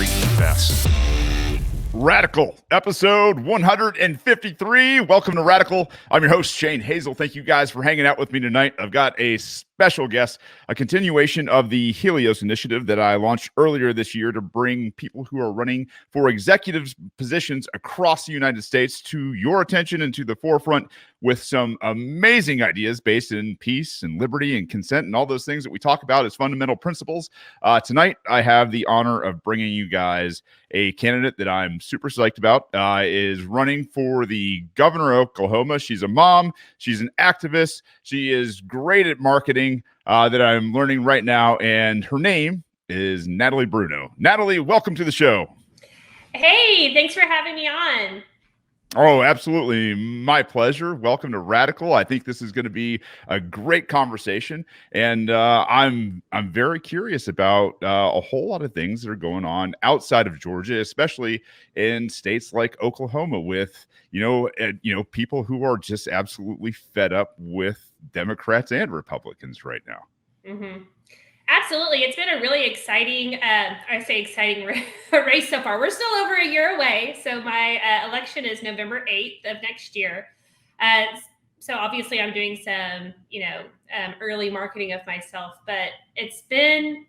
very best. Radical, episode 153. Welcome to Radical. I'm your host, Shane Hazel. Thank you guys for hanging out with me tonight. I've got a special guest, a continuation of the Helios initiative that I launched earlier this year to bring people who are running for executive positions across the United States to your attention and to the forefront with some amazing ideas based in peace and liberty and consent and all those things that we talk about as fundamental principles. Tonight, I have the honor of bringing you guys a candidate that I'm super psyched about, is running for the governor of Oklahoma. She's a mom. She's an activist. She is great at marketing that I'm learning right now. And her name is Natalie Bruno. Natalie, welcome to the show. Hey, thanks for having me on. Oh, absolutely. My pleasure. Welcome to Radical. I think this is going to be a great conversation. And I'm very curious about a whole lot of things that are going on outside of Georgia, especially in states like Oklahoma with, people who are just absolutely fed up with Democrats and Republicans right now. Mm-hmm. Absolutely. It's been a really exciting race so far. We're still over a year away. So my election is November 8th of next year. So obviously I'm doing some, early marketing of myself, but it's been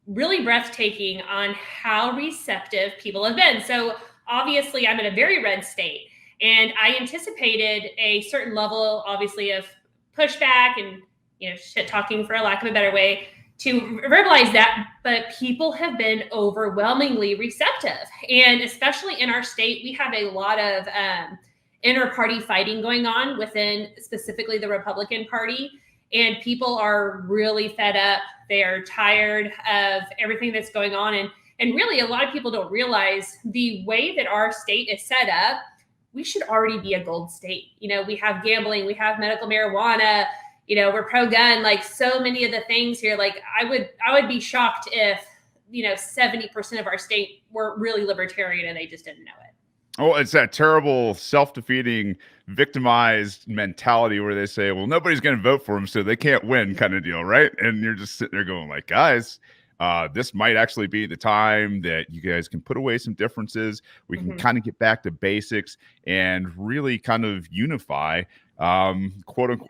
really breathtaking on how receptive people have been. So obviously I'm in a very red state, and I anticipated a certain level, obviously, of pushback and, shit talking, for a lack of a better way to verbalize that, but people have been overwhelmingly receptive. And especially in our state, we have a lot of inter-party fighting going on within specifically the Republican Party. And people are really fed up. They are tired of everything that's going on. And really, a lot of people don't realize the way that our state is set up, we should already be a gold state. We have gambling, we have medical marijuana, we're pro-gun, like so many of the things here. Like I would be shocked if, 70% of our state were really libertarian and they just didn't know it. Oh, it's that terrible self-defeating, victimized mentality where they say, well, nobody's going to vote for them, so they can't win kind of deal, right? And you're just sitting there going like, guys, this might actually be the time that you guys can put away some differences. We can kind of get back to basics and really kind of unify quote unquote,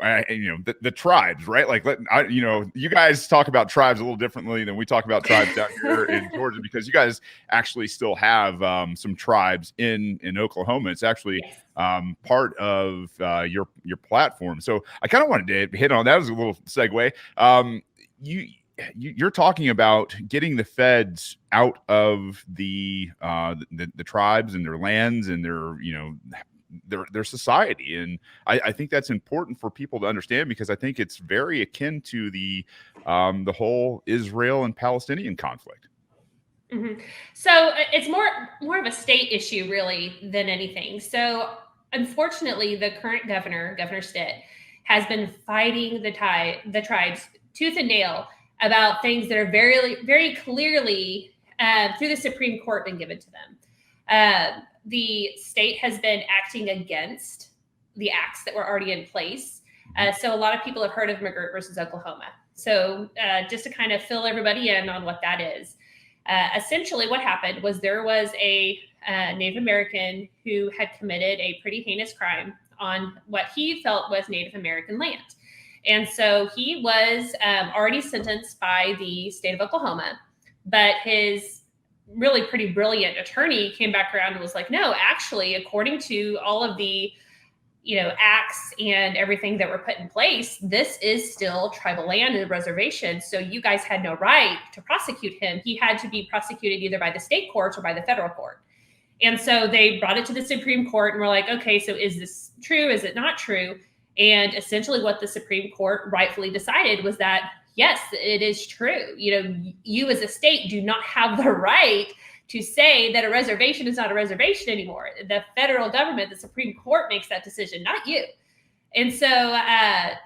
the tribes, right? Like, you guys talk about tribes a little differently than we talk about tribes down here in Georgia, because you guys actually still have some tribes in Oklahoma. It's actually part of your platform. So I kind of wanted to hit on that as a little segue. You're talking about getting the feds out of the tribes and their lands and their society. And I think that's important for people to understand, because I think it's very akin to the whole Israel and Palestinian conflict. Mm-hmm. So it's more of a state issue really than anything. So unfortunately, the current Governor Stitt, has been fighting the tribes tooth and nail about things that are very, very clearly through the Supreme Court been given to them. The state has been acting against the acts that were already in place. So a lot of people have heard of McGirt versus Oklahoma. So just to kind of fill everybody in on what that is. Essentially what happened was there was a Native American who had committed a pretty heinous crime on what he felt was Native American land. And so he was already sentenced by the state of Oklahoma, but his really pretty brilliant attorney came back around and was like, no, actually, according to all of the, acts and everything that were put in place, this is still tribal land and a reservation. So you guys had no right to prosecute him. He had to be prosecuted either by the state courts or by the federal court. And so they brought it to the Supreme Court and were like, okay, so is this true? Is it not true? And essentially what the Supreme Court rightfully decided was that, yes, it is true. You as a state do not have the right to say that a reservation is not a reservation anymore. The federal government, the Supreme Court, makes that decision, not you. And so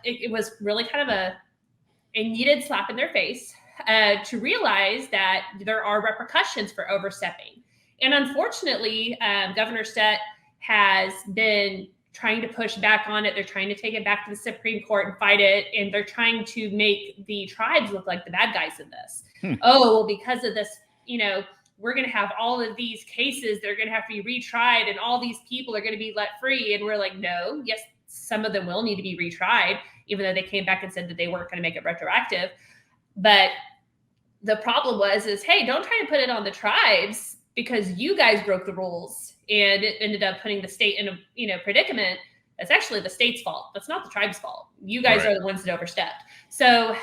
it was really kind of a needed slap in their face to realize that there are repercussions for overstepping. And unfortunately, Governor Stitt has been trying to push back on it. They're trying to take it back to the Supreme Court and fight it. And they're trying to make the tribes look like the bad guys in this. Oh, well, because of this, we're going to have all of these cases that are going to have to be retried, and all these people are going to be let free. And we're like, no, yes, some of them will need to be retried, even though they came back and said that they weren't going to make it retroactive. But the problem is, hey, don't try to put it on the tribes because you guys broke the rules, and it ended up putting the state in a predicament. That's actually the state's fault. That's not the tribe's fault. You guys Right. are the ones that overstepped. So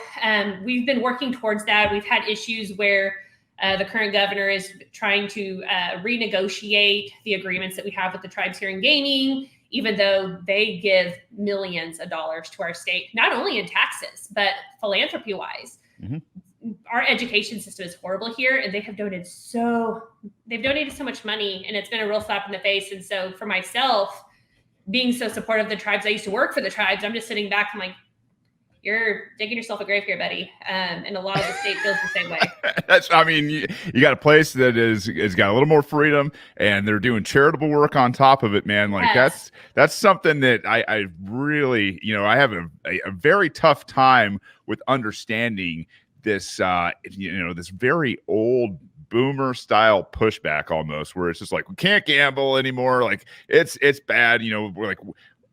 we've been working towards that. We've had issues where the current governor is trying to renegotiate the agreements that we have with the tribes here in gaming, even though they give millions of dollars to our state, not only in taxes, but philanthropy-wise. Mm-hmm. Our education system is horrible here, and they've donated so much money, and it's been a real slap in the face. And so for myself, being so supportive of the tribes, I used to work for the tribes. I'm just sitting back and like, you're digging yourself a grave here, buddy. And a lot of the state feels the same way. You got a place that is got a little more freedom, and they're doing charitable work on top of it, man. Like yes. that's something that I really, I have a very tough time with understanding this, this very old boomer style pushback almost, where it's just like, we can't gamble anymore. Like it's bad. We're like,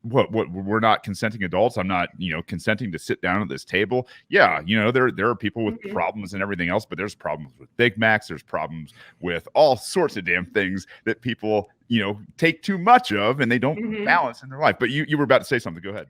what we're not consenting adults. I'm not, consenting to sit down at this table. Yeah. There are people with mm-hmm. problems and everything else, but there's problems with Big Macs. There's problems with all sorts of damn things that people, take too much of, and they don't mm-hmm. balance in their life. But you were about to say something. Go ahead.